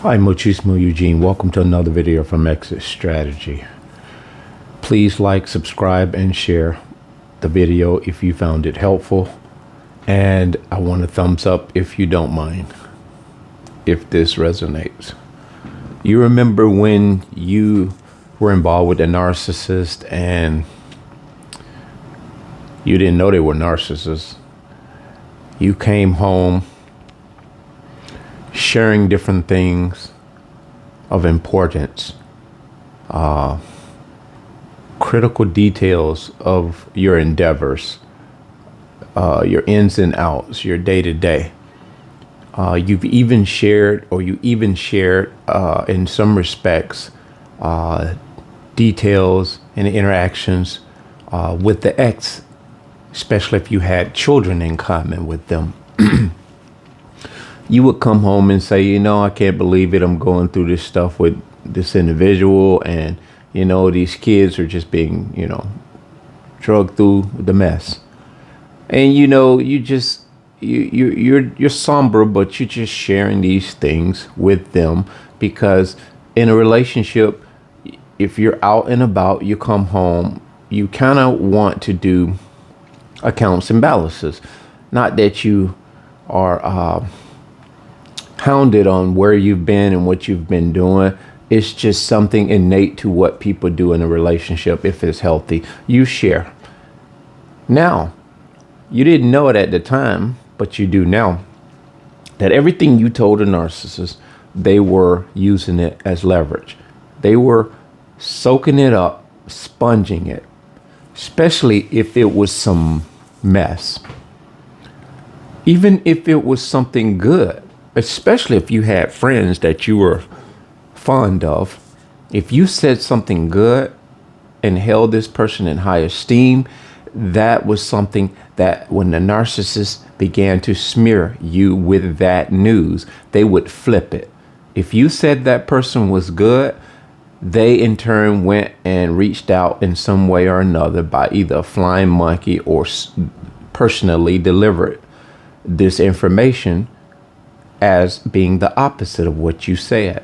Hi, Muchismo Eugene. Welcome to another video from Exit Strategy. Please like, subscribe, and share the video if you found it helpful. And I want a thumbs up if you don't mind, if this resonates. You remember when you were involved with a narcissist and you didn't know they were narcissists. You came home sharing different things of importance, critical details of your endeavors, your ins and outs, your day-to-day. You even shared in some respects details and interactions with the ex, especially if you had children in common with them. You would come home and say, I can't believe it. I'm going through this stuff with this individual, and these kids are just being drugged through the mess. And you're somber, but you're just sharing these things with them, because in a relationship, if you're out and about, you come home, you kind of want to do accounts and balances. Not that you are hounded on where you've been and what you've been doing. It's just something innate to what people do in a relationship. If it's healthy, you share. Now, you didn't know it at the time, but you do now, that everything you told a narcissist, they were using it as leverage. They were soaking it up, sponging it, especially if it was some mess. Even if it was something good, especially if you had friends that you were fond of, if you said something good and held this person in high esteem, that was something that when the narcissist began to smear you with that news, they would flip it. If you said that person was good, they in turn went and reached out in some way or another by either a flying monkey or personally delivered this information as being the opposite of what you said.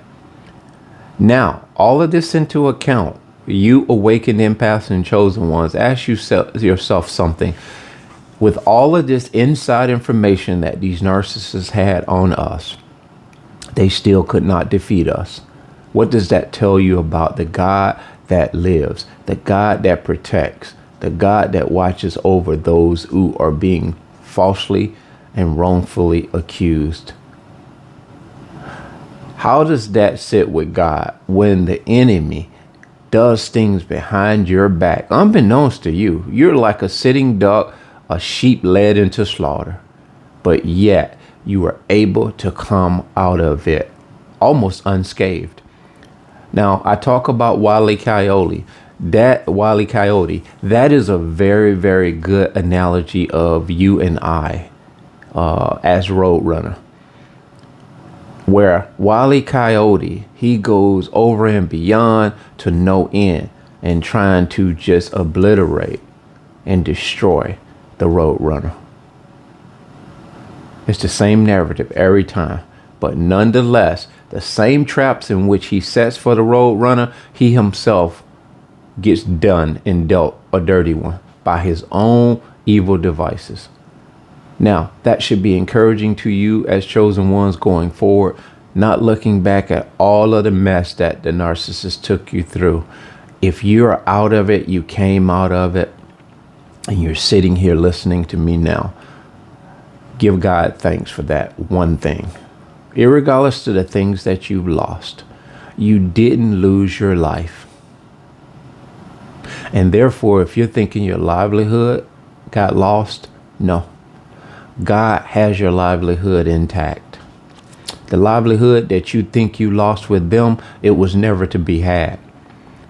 Now, all of this into account, you awakened empaths and chosen ones, ask yourself something. With all of this inside information that these narcissists had on us, they still could not defeat us. What does that tell you about the God that lives, the God that protects, the God that watches over those who are being falsely and wrongfully accused? How does that sit with God when the enemy does things behind your back, unbeknownst to you? You're like a sitting duck, a sheep led into slaughter, but yet you are able to come out of it almost unscathed. Now, I talk about Wile E. Coyote. That is a very, very good analogy of you and I as Roadrunner. Where Wile E. Coyote, he goes over and beyond to no end and trying to just obliterate and destroy the Roadrunner. It's the same narrative every time, but nonetheless, the same traps in which he sets for the Roadrunner, he himself gets done and dealt a dirty one by his own evil devices. Now, that should be encouraging to you as chosen ones going forward, not looking back at all of the mess that the narcissist took you through. If you're out of it, you came out of it, and you're sitting here listening to me now, give God thanks for that one thing. Irregardless to the things that you've lost, you didn't lose your life. And therefore, if you're thinking your livelihood got lost, no. God has your livelihood intact. The livelihood that you think you lost with them, it was never to be had.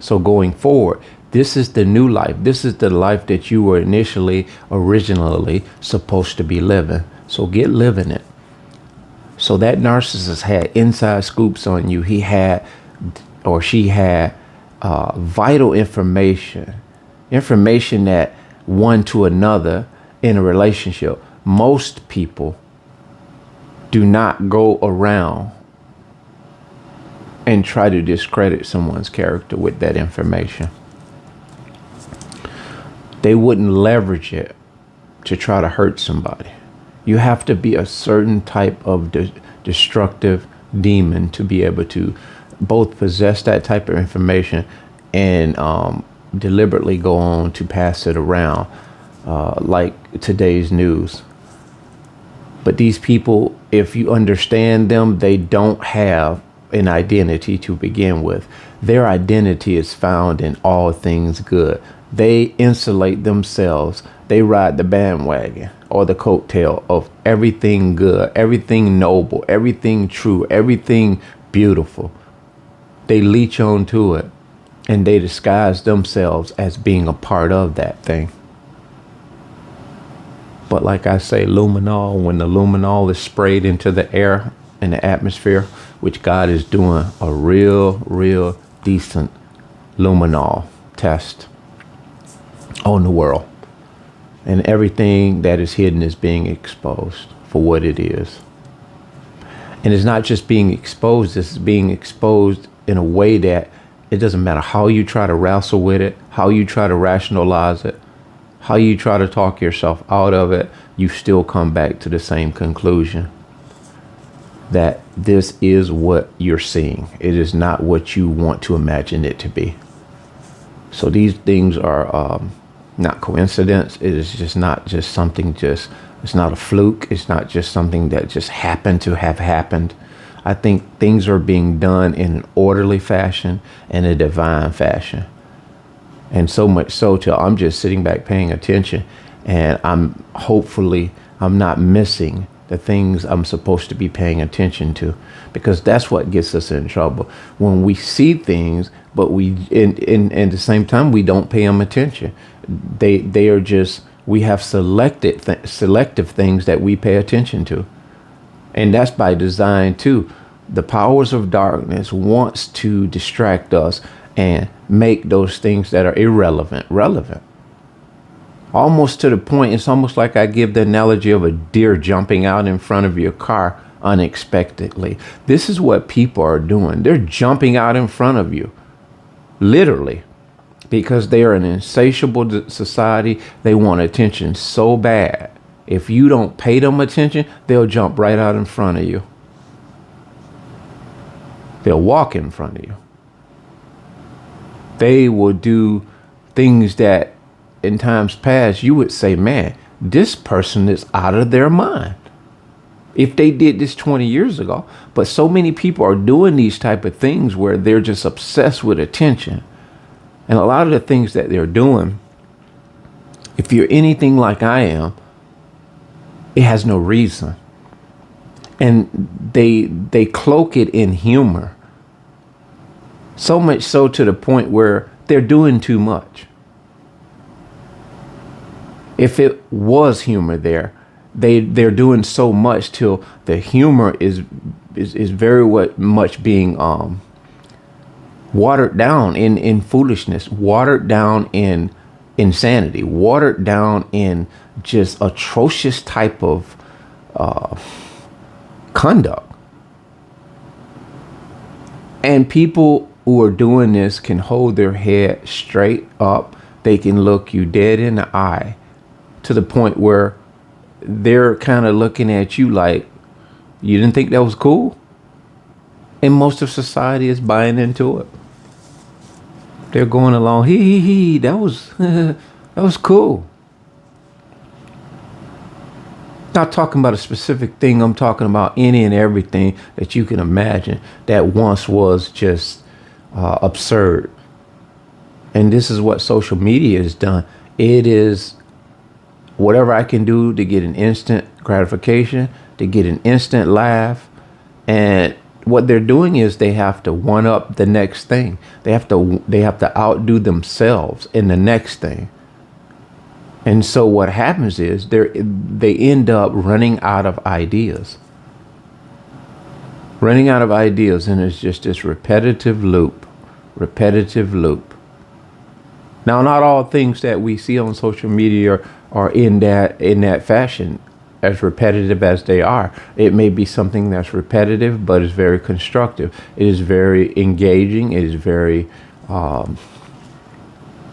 So going forward, this is the new life. This is the life that you were originally supposed to be living. So get living it. So that narcissist had inside scoops on you. He had, or she had, vital information that one to another in a relationship. Most people do not go around and try to discredit someone's character with that information. They wouldn't leverage it to try to hurt somebody. You have to be a certain type of destructive demon to be able to both possess that type of information and deliberately go on to pass it around, like today's news. But these people, if you understand them, they don't have an identity to begin with. Their identity is found in all things good. They insulate themselves. They ride the bandwagon or the coattail of everything good, everything noble, everything true, everything beautiful. They leech onto it and they disguise themselves as being a part of that thing. But like I say, luminol, when the luminol is sprayed into the air and the atmosphere, which God is doing a real decent luminol test on the world. And everything that is hidden is being exposed for what it is. And it's not just being exposed, it's being exposed in a way that it doesn't matter how you try to wrestle with it, how you try to rationalize it, how you try to talk yourself out of it, you still come back to the same conclusion. That this is what you're seeing. It is not what you want to imagine it to be. So these things are not coincidence. It is just not just something it's not a fluke. It's not just something that just happened to have happened. I think things are being done in an orderly fashion and a divine fashion. And so much so till I'm just sitting back paying attention, and I'm not missing the things I'm supposed to be paying attention to, because that's what gets us in trouble. When we see things, but we in the same time we don't pay them attention. They are just, we have selective things that we pay attention to, and that's by design too. The powers of darkness wants to distract us and make those things that are irrelevant relevant. Almost to the point, it's almost like I give the analogy of a deer jumping out in front of your car unexpectedly. This is what people are doing. They're jumping out in front of you, literally, because they are an insatiable society. They want attention so bad. If you don't pay them attention, they'll jump right out in front of you. They'll walk in front of you. They will do things that in times past you would say, man, this person is out of their mind if they did this 20 years ago. But so many people are doing these type of things where they're just obsessed with attention. And a lot of the things that they're doing, if you're anything like I am, it has no reason. And they cloak it in humor. So much so to the point where they're doing too much. If it was humor there, they're doing so much till the humor is very much being watered down in foolishness, watered down in insanity, watered down in just atrocious type of conduct. And people who are doing this can hold their head straight up. They can look you dead in the eye to the point where they're kind of looking at you like, you didn't think that was cool? And most of society is buying into it. They're going along, that was that was cool. Not talking about a specific thing. I'm talking about any and everything that you can imagine that once was just absurd. And this is what social media has done. It is whatever I can do to get an instant gratification, to get an instant laugh. And what they're doing is they have to one up the next thing. They have to outdo themselves in the next thing. And so what happens is they end up running out of ideas. Running out of ideas, and it's just this repetitive loop. Now, not all things that we see on social media are in that fashion. as repetitive as they are. It may be something that's repetitive, but it's very constructive. It is very engaging. It is very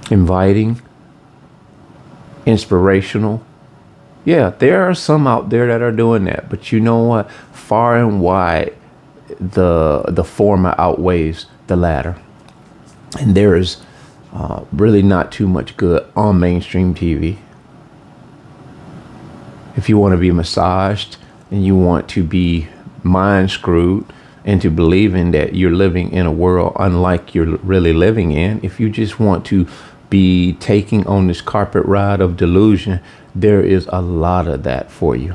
inviting, inspirational. Yeah, there are some out there that are doing that, but you know what? Far and wide, the former outweighs the latter, and there is really not too much good on mainstream TV. If you want to be massaged and you want to be mind screwed into believing that you're living in a world unlike you're really living in, if you just want to be taking on this carpet ride of delusion, there is a lot of that for you.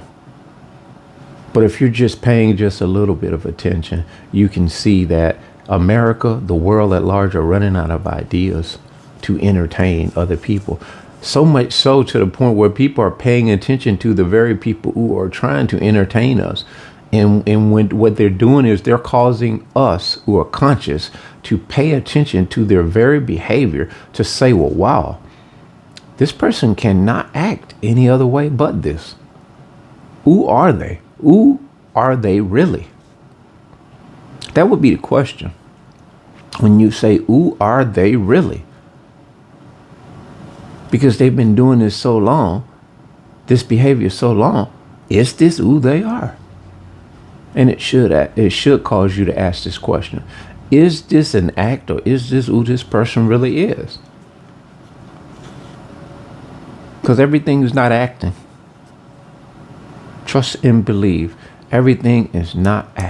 But if you're just paying just a little bit of attention, you can see that America, the world at large, are running out of ideas to entertain other people. So much so to the point where people are paying attention to the very people who are trying to entertain us. And when what they're doing is they're causing us who are conscious to pay attention to their very behavior, to say, well, wow, this person cannot act any other way but this. Who are they? Who are they really? That would be the question. When you say, who are they really? Because they've been doing this so long, this behavior so long, is this who they are? And it should cause you to ask this question. Is this an act, or is this who this person really is? Because everything is not acting. Trust and believe. Everything is not acting.